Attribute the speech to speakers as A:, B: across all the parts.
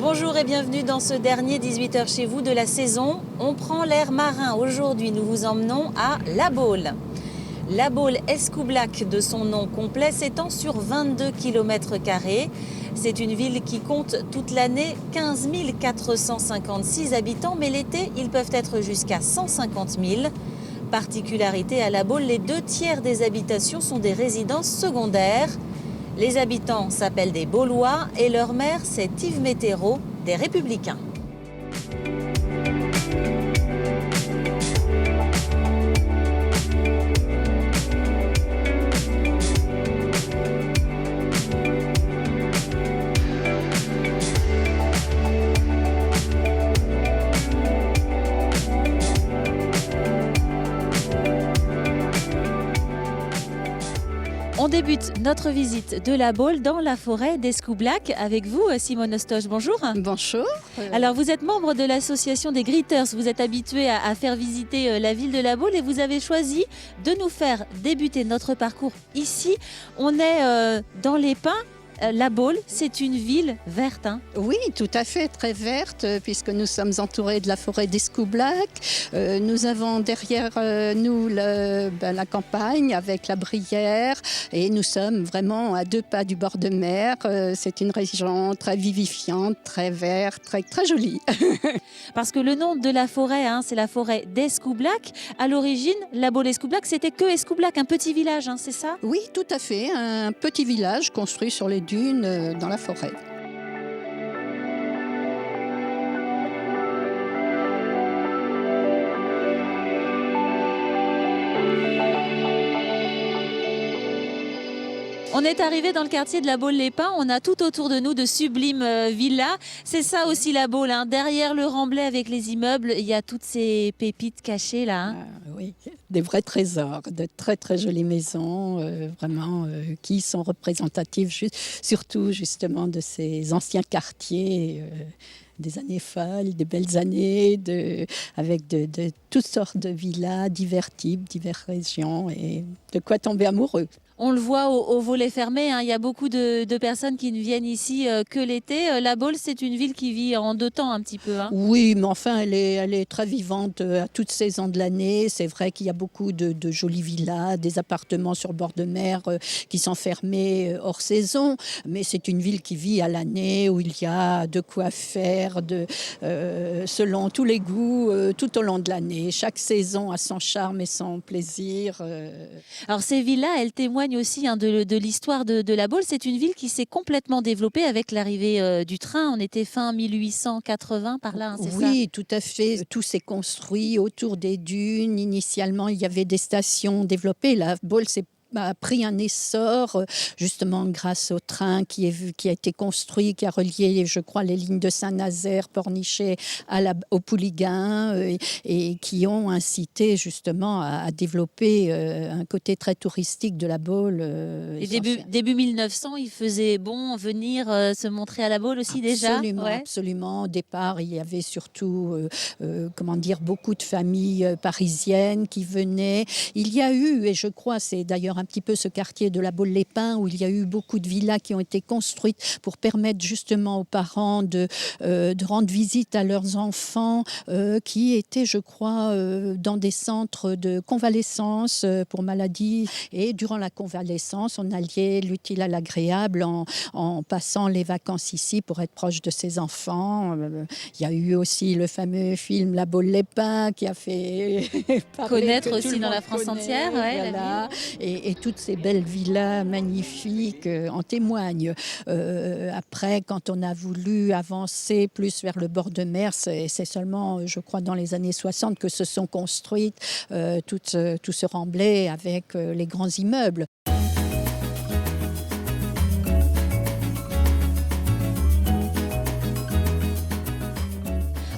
A: Bonjour et bienvenue dans ce dernier 18h chez vous de la saison. On prend l'air marin. Aujourd'hui, nous vous emmenons à La Baule. La Baule Escoublac, de son nom complet, s'étend sur 22 km². C'est une ville qui compte toute l'année 15 456 habitants, mais l'été, ils peuvent être jusqu'à 150 000. Particularité à La Baule, les 2/3 des habitations sont des résidences secondaires. Les habitants s'appellent des Baulois et leur maire, c'est Yves Mettereau, des Républicains. On débute notre visite de La Baule dans la forêt d'Escoublac avec vous, Simone Ostoche. Bonjour.
B: Bonjour.
A: Alors, vous êtes membre de l'association des Gritters. Vous êtes habitué à faire visiter la ville de La Baule et vous avez choisi de nous faire débuter notre parcours ici. On est dans les pins. La Baule, c'est une ville verte.
B: Oui, tout à fait, très verte, puisque nous sommes entourés de la forêt d'Escoublac. Nous avons derrière nous la campagne avec la Brière et nous sommes vraiment à 2 pas du bord de mer. C'est une région très vivifiante, très verte, très, très jolie.
A: Parce que le nom de la forêt, c'est la forêt d'Escoublac. À l'origine, La Baule Escoublac, c'était que Escoublac, un petit village, c'est ça ?
B: Oui, tout à fait, un petit village construit sur les dunes dans la forêt.
A: On est arrivé dans le quartier de La Baule-les-Pins. On a tout autour de nous de sublimes villas. C'est ça aussi La Baule. Derrière le remblai avec les immeubles, il y a toutes ces pépites cachées là.
B: Oui, des vrais trésors, de très très jolies maisons, vraiment qui sont représentatives surtout justement de ces anciens quartiers. Des années folles, des belles années, avec de toutes sortes de villas, divers types, diverses régions, et de quoi tomber amoureux.
A: On le voit au volet fermé, il y a beaucoup de personnes qui ne viennent ici que l'été. La Baule, c'est une ville qui vit en 2 temps un petit peu.
B: Oui, mais enfin, elle est très vivante à toutes saisons de l'année. C'est vrai qu'il y a beaucoup de jolies villas, des appartements sur le bord de mer qui sont fermés hors saison. Mais c'est une ville qui vit à l'année, où il y a de quoi faire, selon tous les goûts, tout au long de l'année. Chaque saison a son charme et son plaisir.
A: Alors ces villas, elles témoignent aussi de l'histoire de La Baule. C'est une ville qui s'est complètement développée avec l'arrivée du train. On était fin 1880 par là, c'est ça ?
B: Oui, tout à fait. Tout s'est construit autour des dunes. Initialement, il y avait des stations développées. La Baule a pris un essor justement grâce au train qui a été construit, qui a relié, je crois, les lignes de Saint-Nazaire, Pornichet au Pouliguen et qui ont incité justement à développer un côté très touristique de La Baule.
A: Et début 1900, il faisait bon venir se montrer à La Baule aussi déjà.
B: Absolument, absolument. Au départ, il y avait surtout, beaucoup de familles parisiennes qui venaient. Il y a eu, et je crois, c'est d'ailleurs un petit peu ce quartier de La Baule-les-Pins où il y a eu beaucoup de villas qui ont été construites pour permettre justement aux parents de rendre visite à leurs enfants qui étaient, je crois, dans des centres de convalescence pour maladies. Et durant la convalescence, on alliait l'utile à l'agréable en passant les vacances ici pour être proche de ses enfants. Il y a eu aussi le fameux film La Baule-les-Pins qui a fait
A: connaître aussi dans la France entière. Ouais,
B: voilà. Et toutes ces belles villas magnifiques en témoignent. Après, quand on a voulu avancer plus vers le bord de mer, c'est seulement, je crois, dans les années 60 que se sont construites tout ce remblai avec les grands immeubles.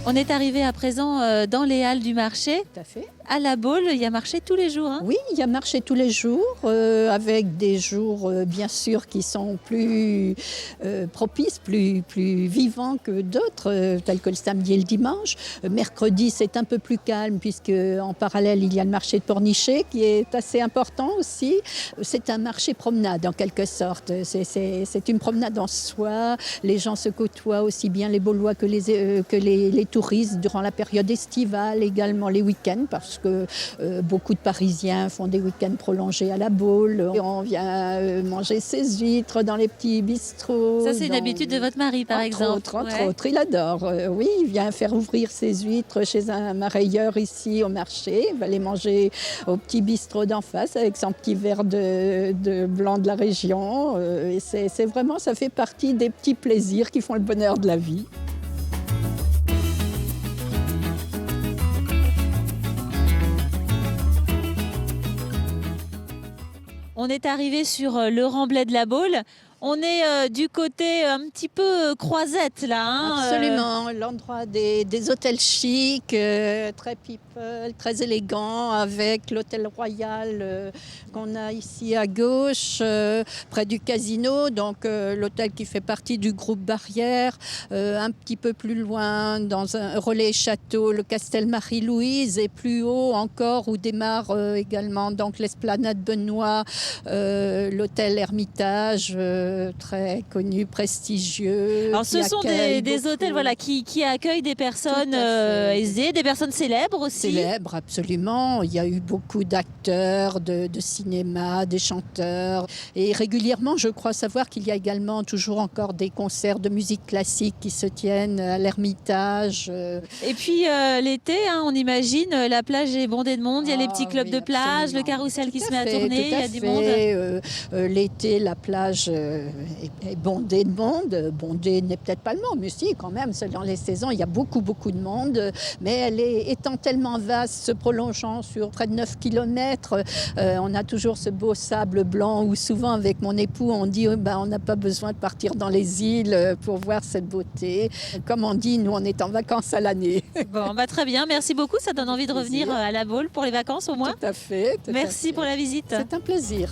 A: On est arrivé à présent dans les halles du marché.
B: Tout à fait.
A: à La Baule, il y a marché tous les jours. Hein.
B: Oui, il y a marché tous les jours, avec des jours bien sûr qui sont plus propices, plus vivants que d'autres, tels que le samedi et le dimanche. Mercredi, c'est un peu plus calme puisque en parallèle, il y a le marché de Pornichet qui est assez important aussi. C'est un marché promenade en quelque sorte. C'est une promenade en soi. Les gens se côtoient aussi bien les Baulois que les touristes durant la période estivale, également les week-ends, parce que beaucoup de Parisiens font des week-ends prolongés à La Baule. Et on vient manger ses huîtres dans les petits bistrots.
A: Ça, c'est une habitude de votre mari, par exemple.
B: Entre autres, il adore. Oui, il vient faire ouvrir ses huîtres chez un marailleur ici au marché. Il va les manger au petit bistrot d'en face avec son petit verre de blanc de la région. Et c'est vraiment, ça fait partie des petits plaisirs qui font le bonheur de la vie.
A: On est arrivé sur le remblai de La Baule. On est du côté un petit peu croisette là. Hein,
B: Absolument, l'endroit des hôtels chics, très people, très élégants, avec l'hôtel royal qu'on a ici à gauche, près du casino, donc l'hôtel qui fait partie du groupe Barrière. Un petit peu plus loin, dans un relais château, le Castel Marie-Louise, et plus haut encore où démarre également donc l'esplanade Benoît, l'hôtel Hermitage. Très connu, prestigieux.
A: Alors ce sont des hôtels voilà, qui accueillent des personnes aisées, des personnes célèbres aussi.
B: Célèbres, absolument. Il y a eu beaucoup d'acteurs de cinéma, des chanteurs. Et régulièrement, je crois savoir qu'il y a également toujours encore des concerts de musique classique qui se tiennent à l'Ermitage.
A: Et puis l'été, hein, on imagine, la plage est bondée de monde. Il y a les petits clubs de plage, absolument. Le carrousel qui se met à tourner, il y a du monde.
B: L'été, la plage est bondée de monde. Bondée n'est peut-être pas le mot, mais si, quand même, selon les saisons, il y a beaucoup de monde. Mais elle étant tellement vaste, se prolongeant sur près de 9 km, on a toujours ce beau sable blanc où souvent, avec mon époux, on dit on n'a pas besoin de partir dans les îles pour voir cette beauté. Comme on dit, nous, on est en vacances à l'année.
A: Bon, très bien. Merci beaucoup. Ça donne envie de revenir à La Baule pour les vacances, au moins.
B: Tout à fait.
A: Merci pour la visite.
B: C'est un plaisir.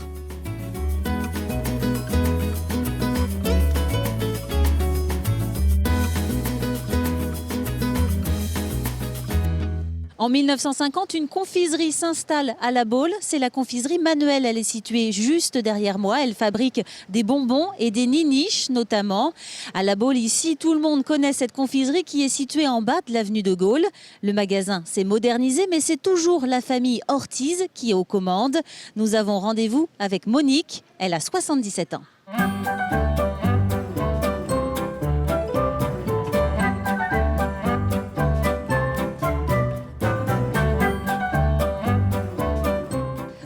A: En 1950, une confiserie s'installe à La Baule. C'est la confiserie Manuel. Elle est située juste derrière moi. Elle fabrique des bonbons et des niniches notamment. À La Baule, ici, tout le monde connaît cette confiserie qui est située en bas de l'avenue de Gaulle. Le magasin s'est modernisé, mais c'est toujours la famille Ortiz qui est aux commandes. Nous avons rendez-vous avec Monique. Elle a 77 ans.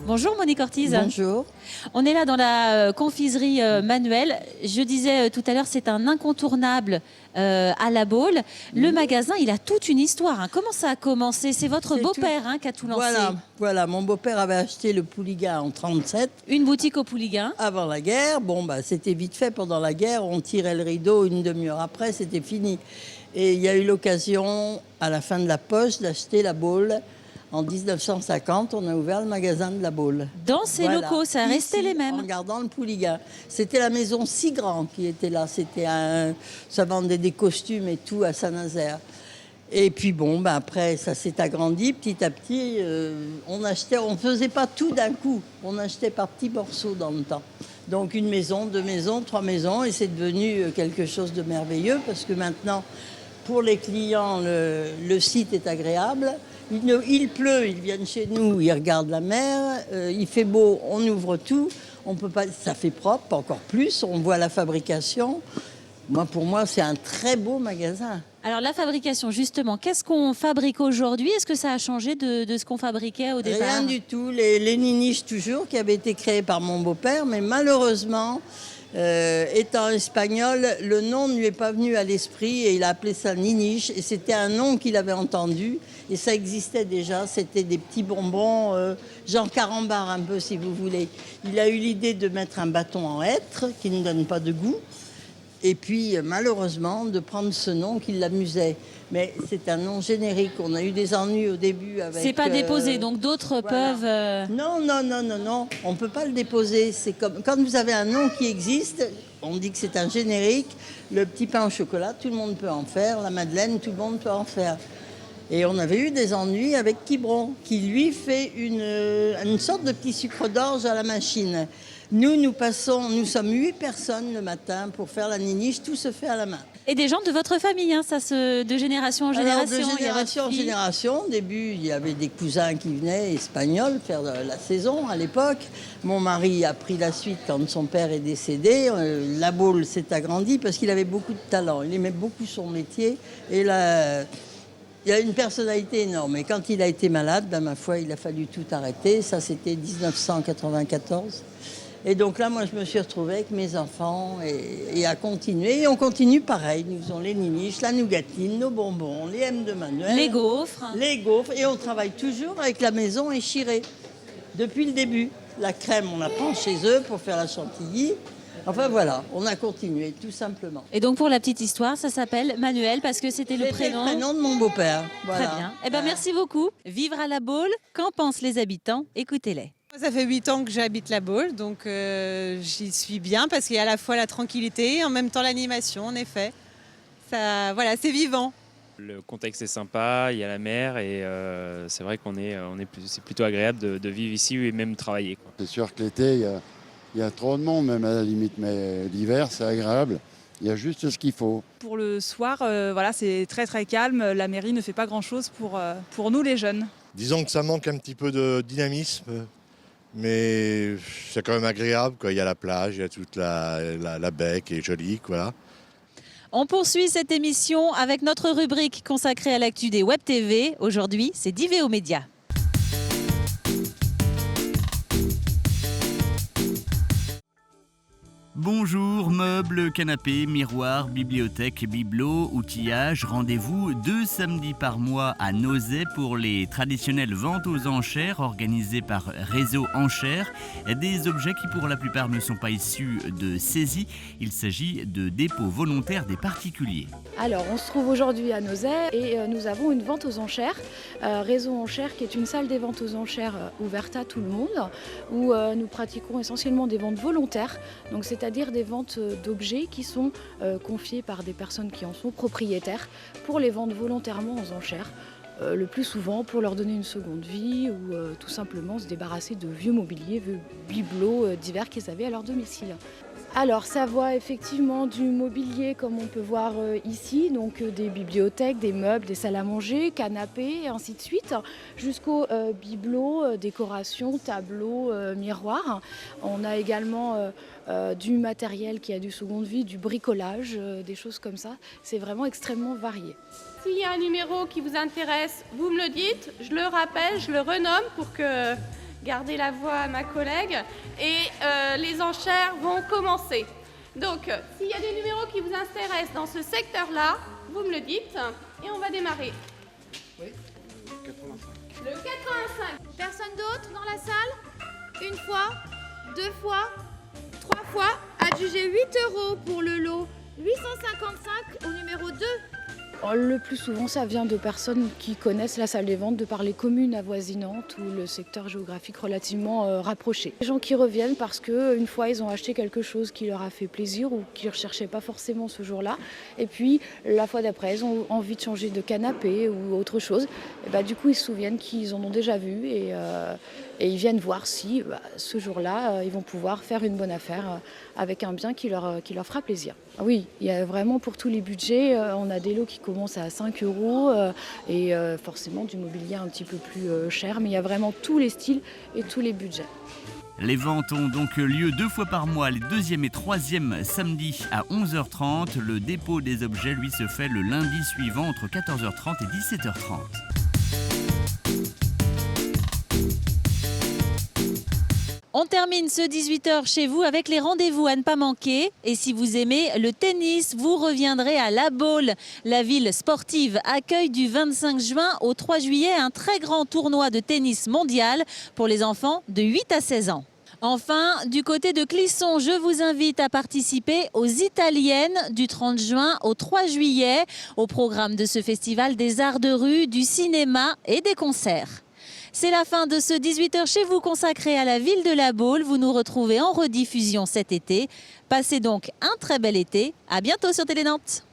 A: Bonjour Monique Ortiz.
C: Bonjour.
A: On est là dans la confiserie Manuel. Je disais tout à l'heure, c'est un incontournable à La Baule. Le magasin, il a toute une histoire. Hein. Comment ça a commencé? C'est votre beau-père qui a tout lancé.
C: Voilà, mon beau-père avait acheté le Pouliguen en 1937.
A: Une boutique au Pouliguen.
C: Avant la guerre. C'était vite fait pendant la guerre. On tirait le rideau, une demi-heure après, c'était fini. Et il y a eu l'occasion, à la fin de la poche, d'acheter La Baule. En 1950, on a ouvert le magasin de La Baule.
A: Dans ces locaux, ça restait les mêmes.
C: En gardant le Pouliguen. C'était la maison Sigrand qui était là. Ça vendait des costumes et tout à Saint-Nazaire. Et puis après, ça s'est agrandi petit à petit. On achetait, on ne faisait pas tout d'un coup. On achetait par petits morceaux dans le temps. Donc une maison, 2 maisons, 3 maisons. Et c'est devenu quelque chose de merveilleux parce que maintenant, pour les clients, le site est agréable. Il pleut, ils viennent chez nous, ils regardent la mer, il fait beau, on ouvre tout, on peut pas, ça fait propre, encore plus, on voit la fabrication. Pour moi, c'est un très beau magasin.
A: Alors la fabrication, justement, qu'est-ce qu'on fabrique aujourd'hui? Est-ce que ça a changé de ce qu'on fabriquait au départ?
C: Rien du tout, les niniches toujours, qui avaient été créées par mon beau-père, mais malheureusement... étant espagnol, le nom ne lui est pas venu à l'esprit et il a appelé ça niniche et c'était un nom qu'il avait entendu et ça existait déjà, c'était des petits bonbons genre carambar un peu si vous voulez. Il a eu l'idée de mettre un bâton en hêtre qui ne donne pas de goût Et puis, malheureusement, de prendre ce nom qui l'amusait. Mais c'est un nom générique. On a eu des ennuis au début avec...
A: C'est pas déposé, donc d'autres peuvent...
C: Non. On ne peut pas le déposer. C'est comme quand vous avez un nom qui existe, on dit que c'est un générique. Le petit pain au chocolat, tout le monde peut en faire. La madeleine, tout le monde peut en faire. Et on avait eu des ennuis avec Quiberon, qui lui fait une sorte de petit sucre d'orge à la machine. Nous sommes 8 personnes le matin pour faire la niniche, tout se fait à la main.
A: Et des gens de votre famille, hein, de génération en génération.
C: Alors, de génération en génération. Au début, il y avait des cousins qui venaient espagnols faire la saison à l'époque. Mon mari a pris la suite quand son père est décédé. La Baule s'est agrandie parce qu'il avait beaucoup de talent. Il aimait beaucoup son métier. Et là, il a une personnalité énorme. Et quand il a été malade, ma foi, il a fallu tout arrêter. Ça, c'était 1994. Et donc là, moi, je me suis retrouvée avec mes enfants et à continuer. Et on continue pareil. Nous faisons les niniches, la nougatine, nos bonbons, les M de Manuel.
A: Les gaufres.
C: Les gaufres. Et on travaille toujours avec la maison échirée. Depuis le début. La crème, on la prend chez eux pour faire la chantilly. Enfin voilà, on a continué, tout simplement.
A: Et donc pour la petite histoire, ça s'appelle Manuel parce que c'était le prénom.
C: Le prénom de mon beau-père. Voilà.
A: Très bien. Eh ben, merci beaucoup. Vivre à La Baule, qu'en pensent les habitants? Écoutez-les.
D: Ça fait 8 ans que j'habite La Baule, donc j'y suis bien parce qu'il y a à la fois la tranquillité et en même temps l'animation, en effet. Ça, voilà, c'est vivant.
E: Le contexte est sympa, il y a la mer et c'est vrai c'est plutôt agréable de vivre ici et même travailler, quoi.
F: C'est sûr que l'été, il y a trop de monde même à la limite, mais l'hiver c'est agréable. Il y a juste ce qu'il faut.
G: Pour le soir, voilà, c'est très très calme. La mairie ne fait pas grand-chose pour nous les jeunes.
H: Disons que ça manque un petit peu de dynamisme, mais c'est quand même agréable, quoi. Il y a la plage, il y a toute la baie qui est jolie, quoi.
A: On poursuit cette émission avec notre rubrique consacrée à l'actu des Web TV. Aujourd'hui, c'est d'Ivéo Média.
I: Bonjour, meubles, canapés, miroirs, bibliothèque, bibelots, outillage, rendez-vous 2 samedis par mois à Nozay pour les traditionnelles ventes aux enchères organisées par Réseau Enchères. Des objets qui pour la plupart ne sont pas issus de saisie, il s'agit de dépôts volontaires des particuliers.
J: Alors on se trouve aujourd'hui à Nozay et nous avons une vente aux enchères, Réseau Enchères qui est une salle des ventes aux enchères ouverte à tout le monde où nous pratiquons essentiellement des ventes volontaires, donc c'est-à-dire des ventes d'objets qui sont confiés par des personnes qui en sont propriétaires pour les vendre volontairement aux enchères. Le plus souvent pour leur donner une seconde vie ou tout simplement se débarrasser de vieux mobilier, vieux bibelots divers qu'ils avaient à leur domicile. Alors ça va effectivement du mobilier comme on peut voir ici, donc des bibliothèques, des meubles, des salles à manger, canapés et ainsi de suite, jusqu'aux bibelots, décorations, tableaux, miroirs. On a également du matériel qui a du seconde vie, du bricolage, des choses comme ça. C'est vraiment extrêmement varié.
K: S'il y a un numéro qui vous intéresse, vous me le dites, je le rappelle, je le renomme pour que garder la voix à ma collègue et les enchères vont commencer. Donc, s'il y a des numéros qui vous intéressent dans ce secteur-là, vous me le dites et on va démarrer.
L: Oui, 85.
K: Le 85.
M: Personne d'autre dans la salle? Une fois, 2 fois, 3 fois, adjugé 8 € pour le lot 855 au numéro 2.
J: Le plus souvent, ça vient de personnes qui connaissent la salle des ventes de par les communes avoisinantes ou le secteur géographique relativement rapproché. Les gens qui reviennent parce qu'une fois, ils ont acheté quelque chose qui leur a fait plaisir ou qu'ils ne recherchaient pas forcément ce jour-là. Et puis, la fois d'après, ils ont envie de changer de canapé ou autre chose. Et du coup, ils se souviennent qu'ils en ont déjà vu et ils viennent voir si ce jour-là, ils vont pouvoir faire une bonne affaire avec un bien qui leur fera plaisir. Oui, il y a vraiment pour tous les budgets, on a des lots qui commencent à 5 € et forcément du mobilier un petit peu plus cher, mais il y a vraiment tous les styles et tous les budgets.
I: Les ventes ont donc lieu 2 fois par mois, les 2e et 3e samedis à 11h30. Le dépôt des objets, lui, se fait le lundi suivant entre 14h30 et 17h30.
A: On termine ce 18h chez vous avec les rendez-vous à ne pas manquer. Et si vous aimez le tennis, vous reviendrez à La Baule. La ville sportive accueille du 25 juin au 3 juillet un très grand tournoi de tennis mondial pour les enfants de 8 à 16 ans. Enfin, du côté de Clisson, je vous invite à participer aux Italiennes du 30 juin au 3 juillet, au programme de ce festival des arts de rue, du cinéma et des concerts. C'est la fin de ce 18h chez vous consacré à la ville de La Baule. Vous nous retrouvez en rediffusion cet été. Passez donc un très bel été. À bientôt sur Télé Nantes.